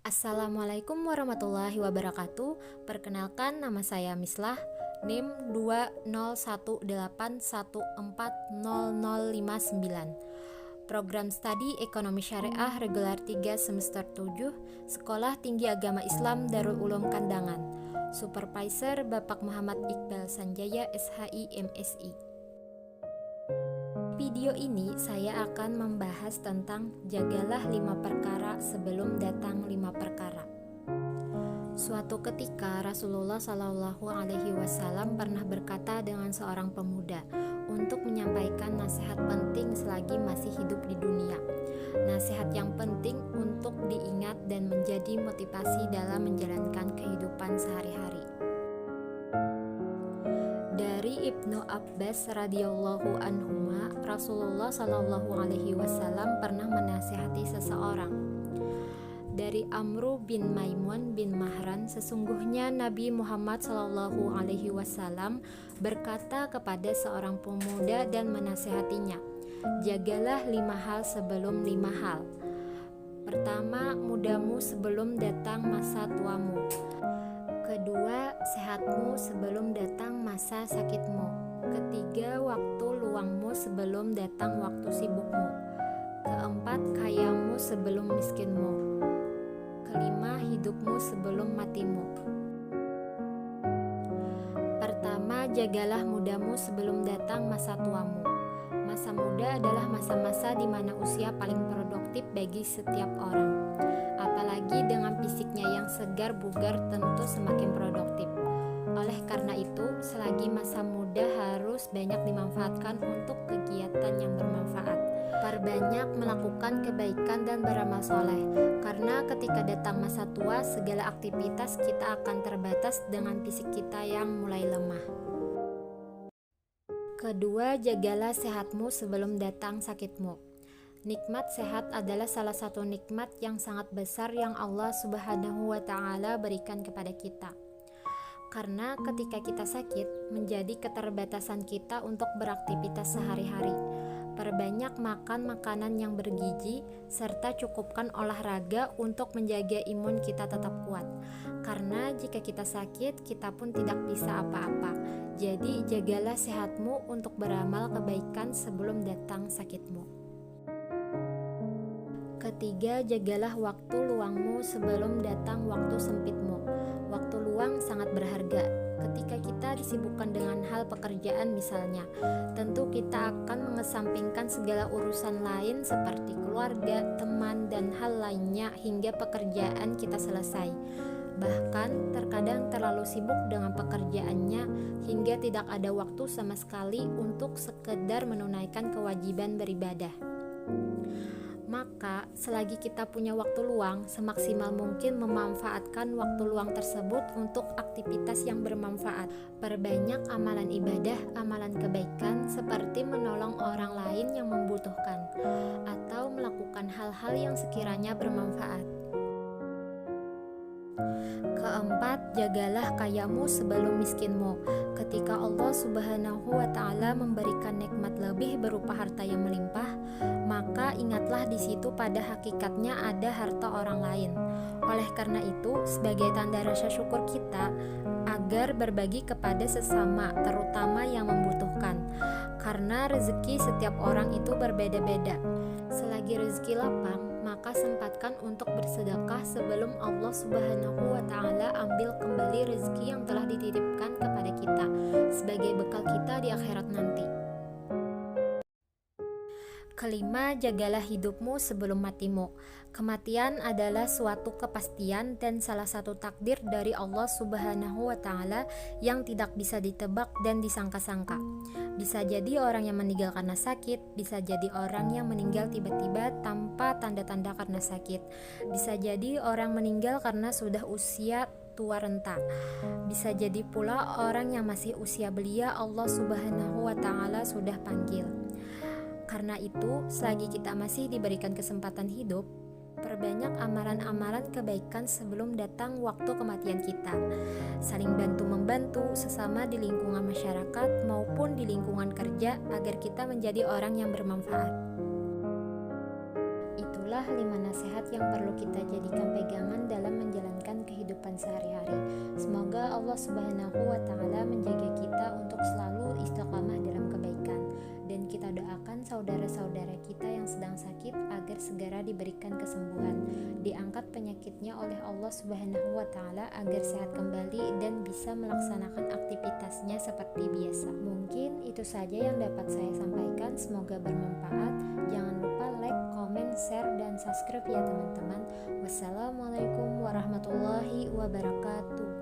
Assalamualaikum warahmatullahi wabarakatuh. Perkenalkan, nama saya Mislah, NIM 20181400059. Program Studi Ekonomi Syariah Regular 3 Semester 7, Sekolah Tinggi Agama Islam Darul Ulum Kandangan. Supervisor Bapak Muhammad Iqbal Sanjaya SHI MSI. Video ini saya akan membahas tentang jagalah 5 perkara sebelum datang 5 perkara. Suatu ketika Rasulullah Shallallahu Alaihi Wasallam pernah berkata dengan seorang pemuda untuk menyampaikan nasihat penting selagi masih hidup di dunia. Nasihat yang penting untuk diingat dan menjadi motivasi dalam menjalankan kehidupan sehari-hari. Dari Ibnu Abbas radhiyallahu anhuma, Rasulullah Shallallahu Alaihi Wasallam pernah menasihati seseorang. Dari Amru bin Maimun bin Mahran, sesungguhnya Nabi Muhammad Shallallahu Alaihi Wasallam berkata kepada seorang pemuda dan menasihatinya, jagalah 5 hal sebelum 5 hal. Pertama, mudamu sebelum datang masa tuamu. Kedua, sehatmu sebelum datang masa sakitmu. Ketiga, waktu luangmu sebelum datang waktu sibukmu. Keempat, kayamu sebelum miskinmu. Kelima, hidupmu sebelum matimu. Pertama, jagalah mudamu sebelum datang masa tuamu. Masa muda adalah masa-masa di mana usia paling produktif bagi setiap orang. Apalagi dengan fisiknya yang segar bugar tentu semakin produktif. Oleh karena itu, selagi masa muda harus banyak dimanfaatkan untuk kegiatan yang bermanfaat. Perbanyak melakukan kebaikan dan beramal soleh, karena ketika datang masa tua, segala aktivitas kita akan terbatas dengan fisik kita yang mulai lemah. Kedua, jagalah sehatmu sebelum datang sakitmu. Nikmat sehat adalah salah satu nikmat yang sangat besar yang Allah Subhanahu wa Ta'ala berikan kepada kita. Karena ketika kita sakit, menjadi keterbatasan kita untuk beraktivitas sehari-hari. Perbanyak makan makanan yang bergizi, serta cukupkan olahraga untuk menjaga imun kita tetap kuat. Karena jika kita sakit, kita pun tidak bisa apa-apa. Jadi jagalah sehatmu untuk beramal kebaikan sebelum datang sakitmu. Ketiga, jagalah waktu luangmu sebelum datang waktu sempitmu. Waktu luang sangat berharga. Ketika kita disibukkan dengan hal pekerjaan misalnya, tentu kita akan mengesampingkan segala urusan lain seperti keluarga, teman, dan hal lainnya hingga pekerjaan kita selesai. Bahkan terkadang terlalu sibuk dengan pekerjaannya hingga tidak ada waktu sama sekali untuk sekedar menunaikan kewajiban beribadah. Maka, selagi kita punya waktu luang, semaksimal mungkin memanfaatkan waktu luang tersebut untuk aktivitas yang bermanfaat. Perbanyak amalan ibadah, amalan kebaikan, seperti menolong orang lain yang membutuhkan, atau melakukan hal-hal yang sekiranya bermanfaat. Keempat, jagalah kayamu sebelum miskinmu. Ketika Allah Subhanahu wa Ta'ala memberikan nikmat lebih berupa harta yang melimpah, maka ingatlah di situ pada hakikatnya ada harta orang lain. Oleh karena itu, sebagai tanda rasa syukur kita agar berbagi kepada sesama, terutama yang membutuhkan. Karena rezeki setiap orang itu berbeda-beda. Selagi rezeki lapang, maka sempatkan untuk bersedekah sebelum Allah Subhanahu wa Ta'ala ambil kembali rezeki yang telah dititipkan kepada kita sebagai bekal kita di akhirat nanti. Kelima, jagalah hidupmu sebelum matimu. Kematian adalah suatu kepastian dan salah satu takdir dari Allah Subhanahu wa Ta'ala yang tidak bisa ditebak dan disangka-sangka. Bisa jadi orang yang meninggal karena sakit, bisa jadi orang yang meninggal tiba-tiba tanpa tanda-tanda karena sakit. Bisa jadi orang meninggal karena sudah usia tua renta. Bisa jadi pula orang yang masih usia belia Allah Subhanahu wa Ta'ala sudah panggil. Karena itu, selagi kita masih diberikan kesempatan hidup, perbanyak amalan-amalan kebaikan sebelum datang waktu kematian kita. Saling bantu-membantu sesama di lingkungan masyarakat maupun di lingkungan kerja agar kita menjadi orang yang bermanfaat. Itulah itulah 5 nasihat yang perlu kita jadikan pegangan dalam menjalankan kehidupan sehari-hari. Semoga Allah Subhanahu wa Ta'ala menjaga kita untuk selalu istiqamah dalam kebaikan, dan kita doakan saudara-saudara kita yang sedang sakit agar segera diberikan kesembuhan, diangkat penyakitnya oleh Allah Subhanahu wa Ta'ala agar sehat kembali dan bisa melaksanakan aktivitasnya seperti biasa. Mungkin itu saja yang dapat saya sampaikan, semoga bermanfaat. Jangan lupa like, komen, share, dan subscribe ya teman-teman. Wassalamualaikum warahmatullahi wabarakatuh.